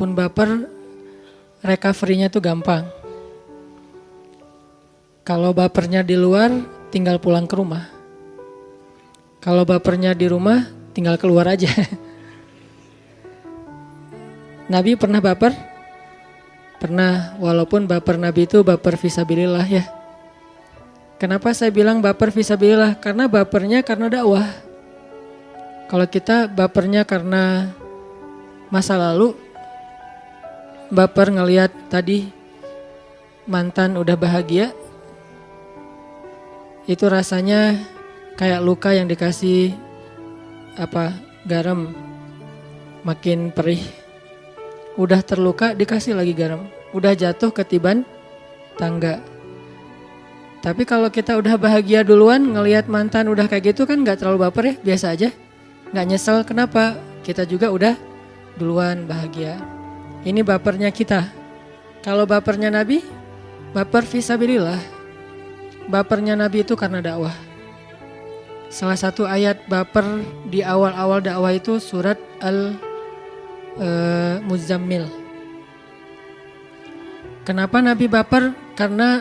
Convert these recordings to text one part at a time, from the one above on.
walaupun baper, recovery-nya tuh gampang. Kalau bapernya di luar, tinggal pulang ke rumah. Kalau bapernya di rumah, tinggal keluar aja. Nabi pernah baper? Pernah, walaupun baper Nabi itu baper fisabilillah ya. Kenapa saya bilang baper fisabilillah? Karena bapernya karena dakwah. Kalau kita bapernya karena masa lalu, baper ngelihat tadi mantan udah bahagia, itu rasanya kayak luka yang dikasih garam, makin perih. Udah terluka dikasih lagi garam, udah jatuh ketiban tangga. Tapi kalau kita udah bahagia duluan ngelihat mantan udah kayak gitu kan gak terlalu baper ya, biasa aja. Gak nyesel, kenapa? Kita juga udah duluan bahagia. Ini bapernya kita. Kalau bapernya Nabi, baper fisabilillah. Bapernya Nabi itu karena dakwah. Salah satu ayat baper di awal-awal dakwah itu surat Al-Muzammil. Kenapa Nabi baper? Karena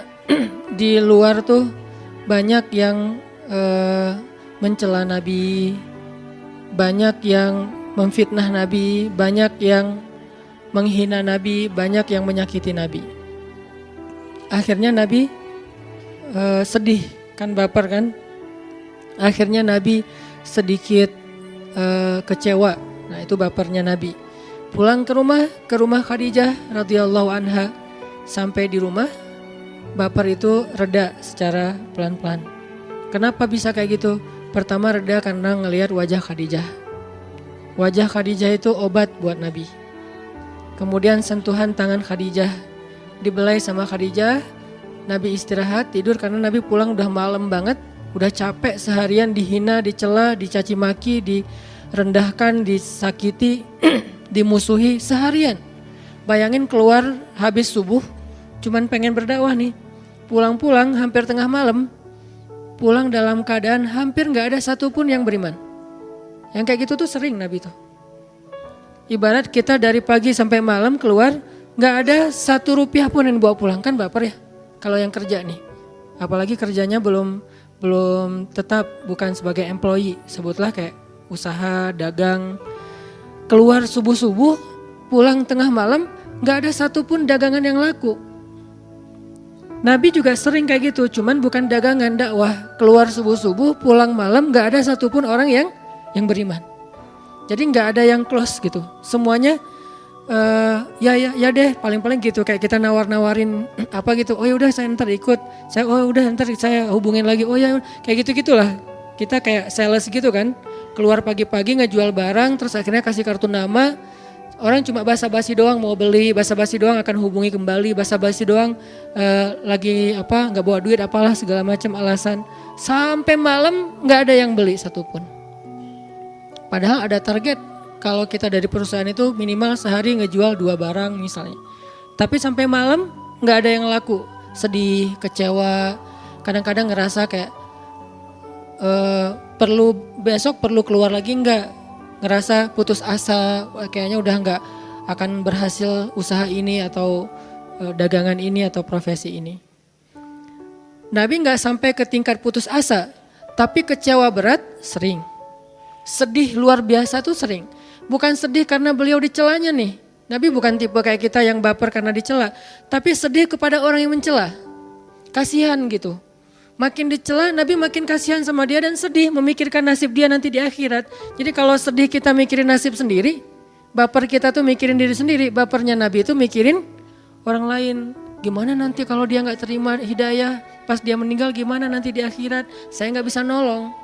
di luar tuh banyak yang mencela Nabi, banyak yang memfitnah Nabi, banyak yang menghina Nabi, banyak yang menyakiti Nabi. Akhirnya Nabi sedih, kan baper kan? Akhirnya Nabi sedikit kecewa. Nah, itu bapernya Nabi. Pulang ke rumah Khadijah radhiyallahu anha. Sampai di rumah, baper itu reda secara pelan-pelan. Kenapa bisa kayak gitu? Pertama reda karena ngelihat wajah Khadijah. Wajah Khadijah itu obat buat Nabi. Kemudian sentuhan tangan Khadijah, dibelai sama Khadijah. Nabi istirahat, tidur karena Nabi pulang udah malam banget. Udah capek seharian dihina, dicela, dicaci maki, direndahkan, disakiti, dimusuhi seharian. Bayangin keluar habis subuh, cuman pengen berdakwah nih. Pulang-pulang hampir tengah malam, pulang dalam keadaan hampir gak ada satupun yang beriman. Yang kayak gitu tuh sering Nabi tuh. Ibarat kita dari pagi sampai malam keluar, gak ada 1 rupiah pun yang bawa pulang, kan baper ya. Kalau yang kerja nih, apalagi kerjanya belum tetap, bukan sebagai employee, sebutlah kayak usaha, dagang. Keluar subuh-subuh, pulang tengah malam, gak ada satupun dagangan yang laku. Nabi juga sering kayak gitu, cuman bukan dagangan, dakwah. Keluar subuh-subuh, pulang malam, gak ada satupun orang yang beriman. Jadi gak ada yang close gitu, semuanya ya deh, paling-paling gitu, kayak kita nawar-nawarin apa gitu. Oh ya udah saya ntar ikut, ntar saya hubungin lagi. Oh ya kayak gitu-gitulah. Kita kayak sales gitu kan, keluar pagi-pagi ngejual barang, terus akhirnya kasih kartu nama. Orang cuma basa-basi doang mau beli, basa-basi doang akan hubungi kembali, basa-basi doang lagi nggak bawa duit apalah segala macam alasan. Sampai malam nggak ada yang beli satupun. Padahal ada target. Kalau kita dari perusahaan itu minimal sehari ngejual 2 barang misalnya. Tapi sampai malam gak ada yang laku. Sedih, kecewa, kadang-kadang ngerasa kayak besok perlu keluar lagi enggak. Ngerasa putus asa, kayaknya udah gak akan berhasil usaha ini atau dagangan ini atau profesi ini. Nabi gak sampai ke tingkat putus asa, tapi kecewa berat sering. Sedih luar biasa tuh sering. Bukan sedih karena beliau dicelanya nih. Nabi bukan tipe kayak kita yang baper karena dicela. Tapi sedih kepada orang yang mencela. Kasihan gitu. Makin dicela, Nabi makin kasihan sama dia dan sedih memikirkan nasib dia nanti di akhirat. Jadi kalau sedih kita mikirin nasib sendiri, baper kita tuh mikirin diri sendiri. Bapernya Nabi itu mikirin orang lain. Gimana nanti kalau dia gak terima hidayah, pas dia meninggal gimana nanti di akhirat. Saya gak bisa nolong.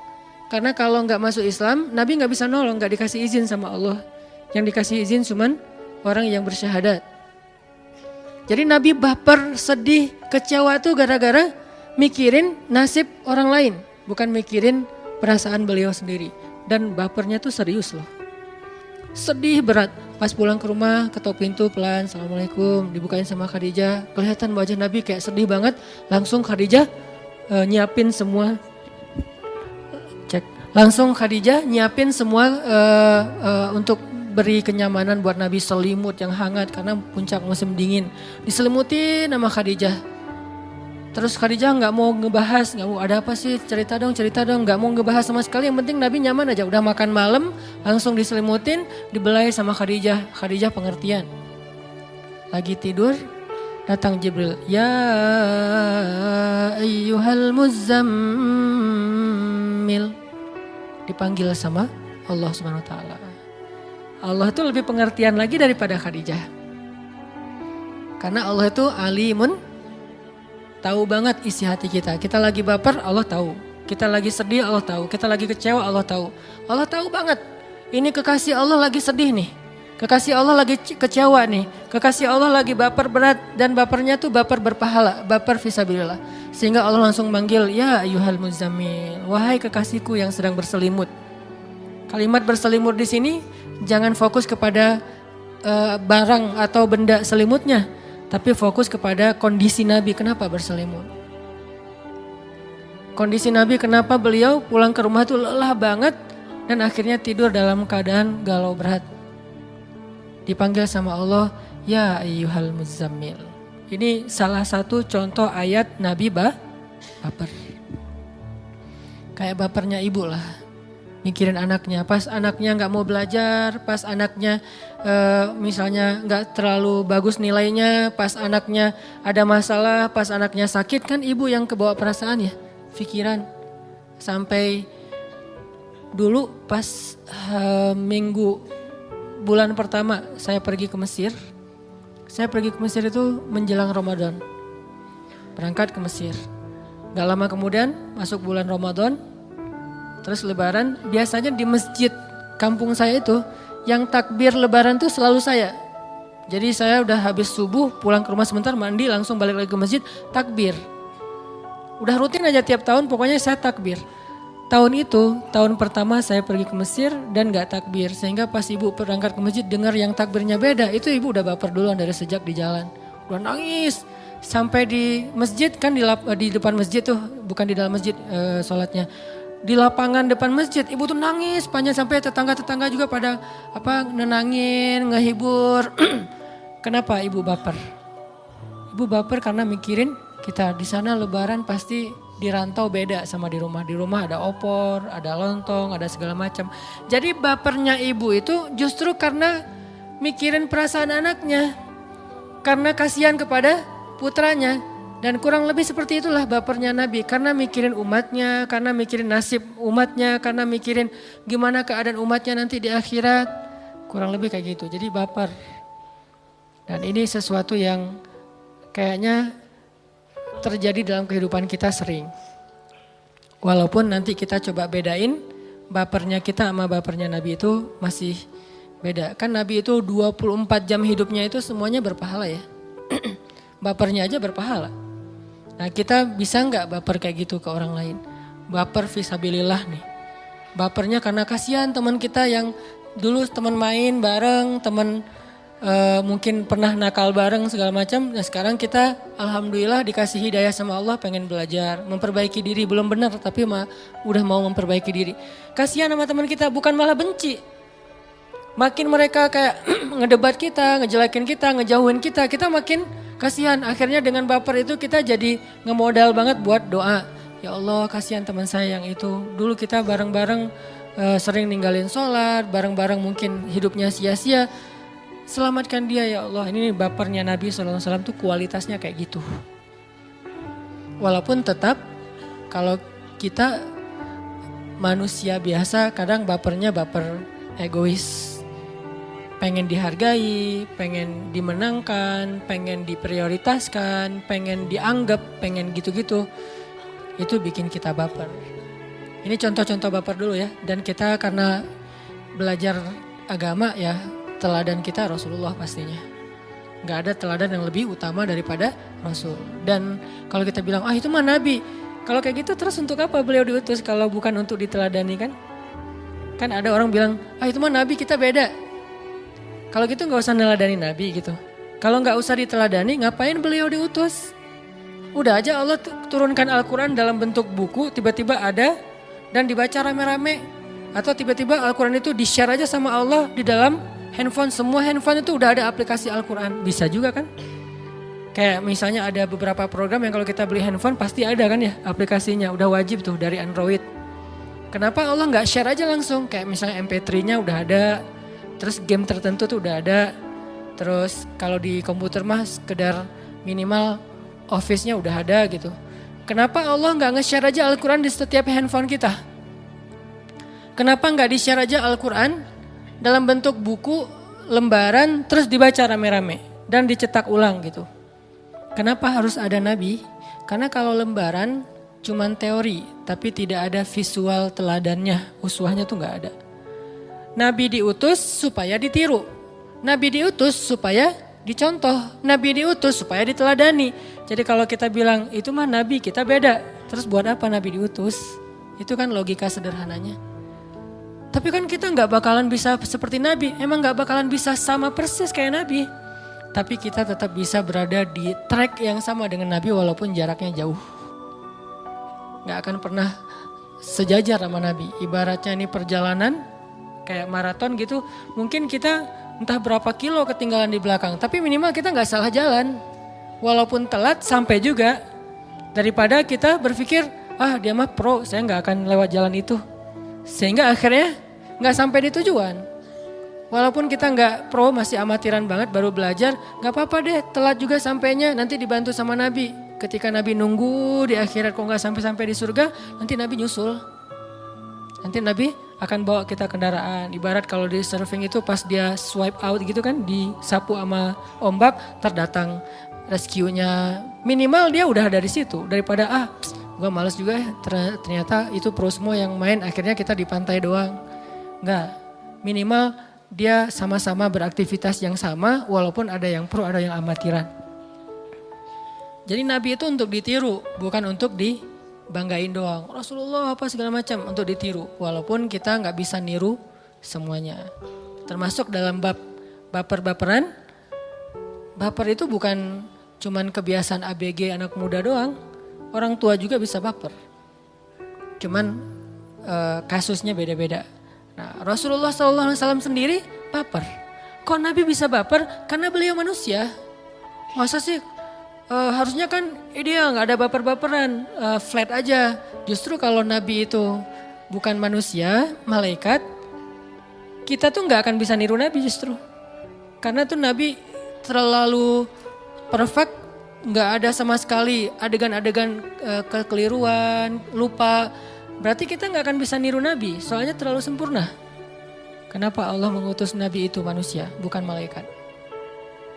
Karena kalau gak masuk Islam, Nabi gak bisa nolong, gak dikasih izin sama Allah. Yang dikasih izin cuman orang yang bersyahadat. Jadi Nabi baper, sedih, kecewa tuh gara-gara mikirin nasib orang lain. Bukan mikirin perasaan beliau sendiri. Dan bapernya tuh serius loh. Sedih berat. Pas pulang ke rumah, ketok pintu pelan, Assalamualaikum, dibukain sama Khadijah. Kelihatan wajah Nabi kayak sedih banget. Langsung Khadijah nyiapin semua. Langsung Khadijah nyiapin semua untuk beri kenyamanan buat Nabi, selimut yang hangat karena puncak musim dingin. Diselimutin sama Khadijah. Terus Khadijah nggak mau ngebahas, nggak mau ada apa sih, cerita dong, nggak mau ngebahas sama sekali. Yang penting Nabi nyaman aja. Udah makan malam, langsung diselimutin, dibelai sama Khadijah. Khadijah pengertian. Lagi tidur, datang Jibril. Ya ayyuhal muzammil. Dipanggil sama Allah Subhanahu wa taala. Allah itu lebih pengertian lagi daripada Khadijah. Karena Allah itu alimun, tahu banget isi hati kita. Kita lagi baper, Allah tahu. Kita lagi sedih, Allah tahu. Kita lagi kecewa, Allah tahu. Allah tahu banget. Ini kekasih Allah lagi sedih nih. Kekasih Allah lagi kecewa nih. Kekasih Allah lagi baper berat. Dan bapernya tuh baper berpahala. Baper fisabilillah. Sehingga Allah langsung manggil, ya ayyuhal muzammil. Wahai kekasihku yang sedang berselimut. Kalimat berselimut di sini jangan fokus kepada barang atau benda selimutnya. Tapi fokus kepada kondisi Nabi, kenapa berselimut. Kondisi Nabi, kenapa beliau pulang ke rumah tuh lelah banget. Dan akhirnya tidur dalam keadaan galau berat. Dipanggil sama Allah, ya ayyuhal muzammil. Ini salah satu contoh ayat Nabi baper. Kayak bapernya ibu lah. Mikirin anaknya, pas anaknya nggak mau belajar, pas anaknya misalnya nggak terlalu bagus nilainya, pas anaknya ada masalah, pas anaknya sakit, kan ibu yang kebawa perasaan ya, pikiran. Sampai dulu pas minggu bulan pertama saya pergi ke Mesir, itu menjelang Ramadan, berangkat ke Mesir. Gak lama kemudian masuk bulan Ramadan. Terus lebaran, biasanya di masjid kampung saya itu yang takbir lebaran tuh selalu saya. Jadi saya udah habis subuh pulang ke rumah sebentar, mandi langsung balik lagi ke masjid, takbir. Udah rutin aja tiap tahun, pokoknya saya takbir. Tahun itu, tahun pertama saya pergi ke Mesir dan gak takbir. Sehingga pas ibu berangkat ke masjid dengar yang takbirnya beda, itu ibu udah baper duluan dari sejak di jalan. Udah nangis. Sampai di masjid kan di depan masjid tuh, bukan di dalam masjid sholatnya. Di lapangan depan masjid, ibu tuh nangis panjang sampai tetangga-tetangga juga pada nenangin, ngehibur. Kenapa ibu baper? Ibu baper karena mikirin kita di sana lebaran pasti di rantau beda sama di rumah. Di rumah ada opor, ada lontong, ada segala macam. Jadi bapernya ibu itu justru karena mikirin perasaan anaknya. Karena kasihan kepada putranya. Dan kurang lebih seperti itulah bapernya Nabi. Karena mikirin umatnya, karena mikirin nasib umatnya, karena mikirin gimana keadaan umatnya nanti di akhirat. Kurang lebih kayak gitu, jadi baper. Dan ini sesuatu yang kayaknya terjadi dalam kehidupan kita sering. Walaupun nanti kita coba bedain bapernya kita sama bapernya Nabi itu masih beda. Kan Nabi itu 24 jam hidupnya itu semuanya berpahala ya. Bapernya aja berpahala. Nah kita bisa nggak baper kayak gitu ke orang lain? Baper fisabilillah nih. Bapernya karena kasihan teman kita yang dulu teman main bareng, teman mungkin pernah nakal bareng segala macam. Nah sekarang kita alhamdulillah dikasih hidayah sama Allah, pengen belajar, memperbaiki diri. Belum benar tapi udah mau memperbaiki diri. Kasihan sama teman kita, bukan malah benci. Makin mereka kayak ngedebat kita, ngejelekin kita, ngejauhin kita, kita makin kasihan. Akhirnya dengan baper itu kita jadi ngemodal banget buat doa. Ya Allah kasihan teman saya yang itu. Dulu kita bareng-bareng sering ninggalin sholat, bareng-bareng mungkin hidupnya sia-sia. Selamatkan dia ya Allah. Ini bapernya Nabi SAW tuh kualitasnya kayak gitu. Walaupun tetap kalau kita manusia biasa kadang bapernya baper egois. Pengen dihargai, pengen dimenangkan, pengen diprioritaskan, pengen dianggap, pengen gitu-gitu. Itu bikin kita baper. Ini contoh-contoh baper dulu ya. Dan kita karena belajar agama ya, teladan kita Rasulullah pastinya. Gak ada teladan yang lebih utama daripada Rasul. Dan kalau kita bilang, itu mah Nabi. Kalau kayak gitu terus untuk apa beliau diutus kalau bukan untuk diteladani kan? Kan ada orang bilang, itu mah Nabi kita beda. Kalau gitu gak usah neladani Nabi gitu. Kalau gak usah diteladani ngapain beliau diutus? Udah aja Allah turunkan Al-Quran dalam bentuk buku tiba-tiba ada dan dibaca rame-rame. Atau tiba-tiba Al-Quran itu di-share aja sama Allah di dalam semua handphone itu udah ada aplikasi Al-Quran. Bisa juga kan? Kayak misalnya ada beberapa program yang kalau kita beli handphone pasti ada kan ya aplikasinya. Udah wajib tuh dari Android. Kenapa Allah nggak share aja langsung? Kayak misalnya MP3-nya udah ada. Terus game tertentu tuh udah ada. Terus kalau di komputer mah sekedar minimal Office-nya udah ada gitu. Kenapa Allah nggak nge-share aja Al-Quran di setiap handphone kita? Kenapa nggak di-share aja Al-Quran dalam bentuk buku, lembaran, terus dibaca rame-rame dan dicetak ulang gitu? Kenapa harus ada Nabi? Karena kalau lembaran cuman teori, tapi tidak ada visual teladannya, uswahnya tuh nggak ada. Nabi diutus supaya ditiru. Nabi diutus supaya dicontoh. Nabi diutus supaya diteladani. Jadi kalau kita bilang itu mah Nabi, kita beda. Terus buat apa Nabi diutus? Itu kan logika sederhananya. Tapi kan kita gak bakalan bisa seperti Nabi. Emang gak bakalan bisa sama persis kayak Nabi. Tapi kita tetap bisa berada di track yang sama dengan Nabi walaupun jaraknya jauh. Gak akan pernah sejajar sama Nabi. Ibaratnya ini perjalanan kayak maraton gitu. Mungkin kita entah berapa kilo ketinggalan di belakang. Tapi minimal kita gak salah jalan. Walaupun telat sampai juga. Daripada kita berpikir, dia mah pro, saya gak akan lewat jalan itu. Sehingga akhirnya gak sampai di tujuan. Walaupun kita gak pro, masih amatiran banget, baru belajar. Gak apa-apa deh, telat juga sampainya, nanti dibantu sama Nabi. Ketika Nabi nunggu di akhirat kok gak sampai-sampai di surga, nanti Nabi nyusul. Nanti Nabi akan bawa kita kendaraan. Ibarat kalau di surfing itu pas dia swipe out gitu kan, disapu sama ombak, terdatang rescue-nya. Minimal dia udah dari situ. Daripada gue males juga ya, ternyata itu pro semua yang main, akhirnya kita di pantai doang. Enggak, minimal dia sama-sama beraktivitas yang sama walaupun ada yang pro, ada yang amatiran. Jadi Nabi itu untuk ditiru, bukan untuk dibanggain doang. Rasulullah apa segala macam, untuk ditiru. Walaupun kita gak bisa niru semuanya. Termasuk dalam bab baper-baperan. Baper itu bukan cuman kebiasaan ABG anak muda doang. Orang tua juga bisa baper. Cuman kasusnya beda-beda. Nah, Rasulullah SAW sendiri baper. Kok Nabi bisa baper? Karena beliau manusia. Masa sih harusnya kan ideal gak ada baper-baperan, flat aja. Justru kalau Nabi itu bukan manusia, malaikat, kita tuh gak akan bisa niru Nabi justru. Karena tuh Nabi terlalu perfect, gak ada sama sekali adegan-adegan kekeliruan, lupa. Berarti kita gak akan bisa niru Nabi, soalnya terlalu sempurna. Kenapa Allah mengutus Nabi itu manusia, bukan malaikat?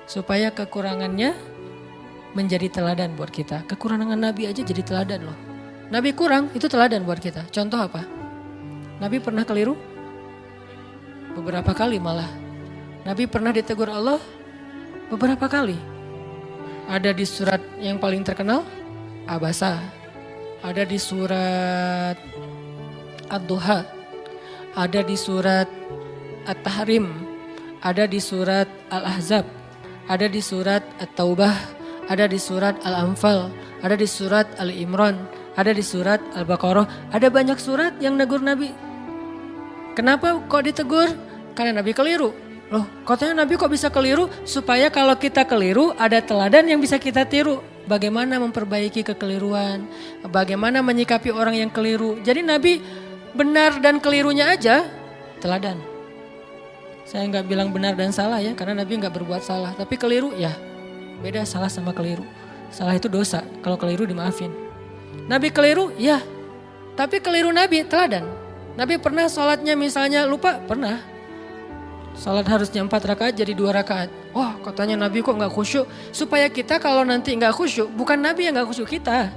Supaya kekurangannya menjadi teladan buat kita. Kekurangan Nabi aja jadi teladan loh. Nabi kurang, itu teladan buat kita. Contoh apa? Nabi pernah keliru? Beberapa kali malah. Nabi pernah ditegur Allah? Beberapa kali. Ada di surat yang paling terkenal, Abasa. Ada di surat Ad-Duha. Ada di surat At-Tahrim. Ada di surat Al-Ahzab. Ada di surat At-Taubah. Ada di surat Al-Anfal. Ada di surat Al-Imran. Ada di surat Al-Baqarah. Ada banyak surat yang negur Nabi. Kenapa kok ditegur? Karena Nabi keliru. Loh, katanya Nabi kok bisa keliru? Supaya kalau kita keliru ada teladan yang bisa kita tiru. Bagaimana memperbaiki kekeliruan. Bagaimana menyikapi orang yang keliru. Jadi Nabi benar dan kelirunya aja teladan. Saya nggak bilang benar dan salah ya, karena Nabi nggak berbuat salah. Tapi keliru ya, beda salah sama keliru. Salah itu dosa, kalau keliru dimaafin. Nabi keliru, ya. Tapi keliru Nabi teladan. Nabi pernah sholatnya misalnya lupa, pernah. Sholat harusnya 4 rakaat jadi 2 rakaat. Wah, katanya Nabi kok gak khusyuk. Supaya kita kalau nanti gak khusyuk, bukan Nabi yang gak khusyuk kita.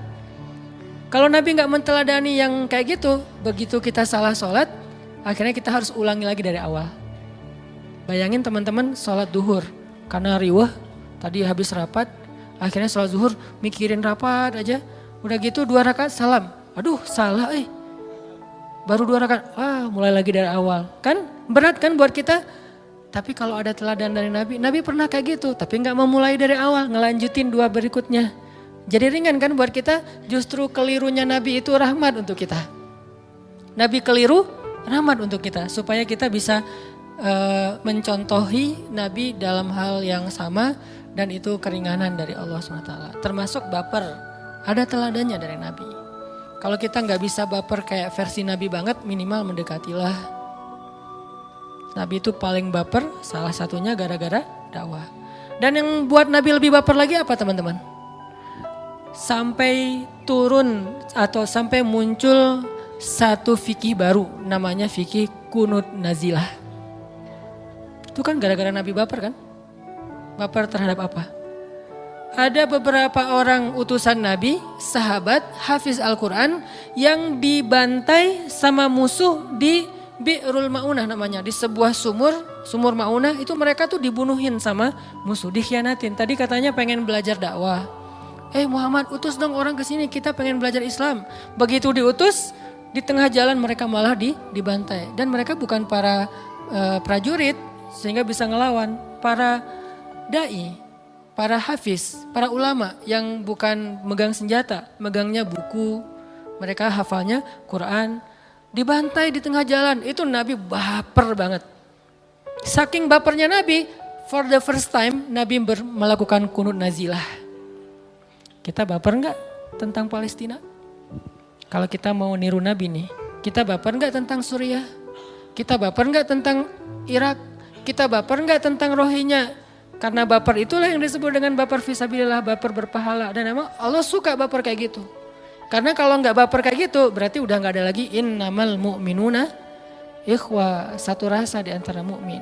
Kalau Nabi gak menteladani yang kayak gitu, begitu kita salah sholat, akhirnya kita harus ulangi lagi dari awal. Bayangin teman-teman sholat duhur, karena riwah, tadi habis rapat, akhirnya sholat zuhur mikirin rapat aja. Udah gitu 2 rakaat salam. Aduh salah baru 2 rakaat, mulai lagi dari awal. Kan berat kan buat kita. Tapi kalau ada teladan dari Nabi, Nabi pernah kayak gitu. Tapi gak mau mulai dari awal, ngelanjutin 2 berikutnya. Jadi ringan kan buat kita, justru kelirunya Nabi itu rahmat untuk kita. Nabi keliru, rahmat untuk kita. Supaya kita bisa mencontohi Nabi dalam hal yang sama dan itu keringanan dari Allah SWT. Termasuk baper, ada teladannya dari Nabi. Kalau kita nggak bisa baper kayak versi Nabi banget, minimal mendekatilah. Nabi itu paling baper, salah satunya gara-gara dakwah. Dan yang buat Nabi lebih baper lagi apa teman-teman? Sampai turun atau sampai muncul satu fikih baru, namanya fikih kunut nazilah. Itu kan gara-gara Nabi baper kan? Baper terhadap apa? Ada beberapa orang utusan Nabi, sahabat, hafiz Al-Quran yang dibantai sama musuh di Bi'rul Ma'unah namanya. Di sebuah sumur Ma'unah itu mereka tuh dibunuhin sama musuh, dikhianatin. Tadi katanya pengen belajar dakwah. Muhammad utus dong orang ke sini, kita pengen belajar Islam. Begitu diutus, di tengah jalan mereka malah dibantai. Dan mereka bukan para prajurit sehingga bisa ngelawan, para dai, para hafiz, para ulama yang bukan megang senjata, megangnya buku, mereka hafalnya Quran, dibantai di tengah jalan. Itu Nabi baper banget. Saking bapernya Nabi, for the first time Nabi melakukan kunut nazilah. Kita baper enggak tentang Palestina? Kalau kita mau niru Nabi nih, kita baper enggak tentang Suriah? Kita baper enggak tentang Irak? Kita baper enggak tentang Rohingya? Karena baper itulah yang disebut dengan baper fisabilillah, baper berpahala. Dan emang Allah suka baper kayak gitu. Karena kalau enggak baper kayak gitu, berarti udah enggak ada lagi innamal mu'minuna ikhwa, satu rasa di antara mukmin.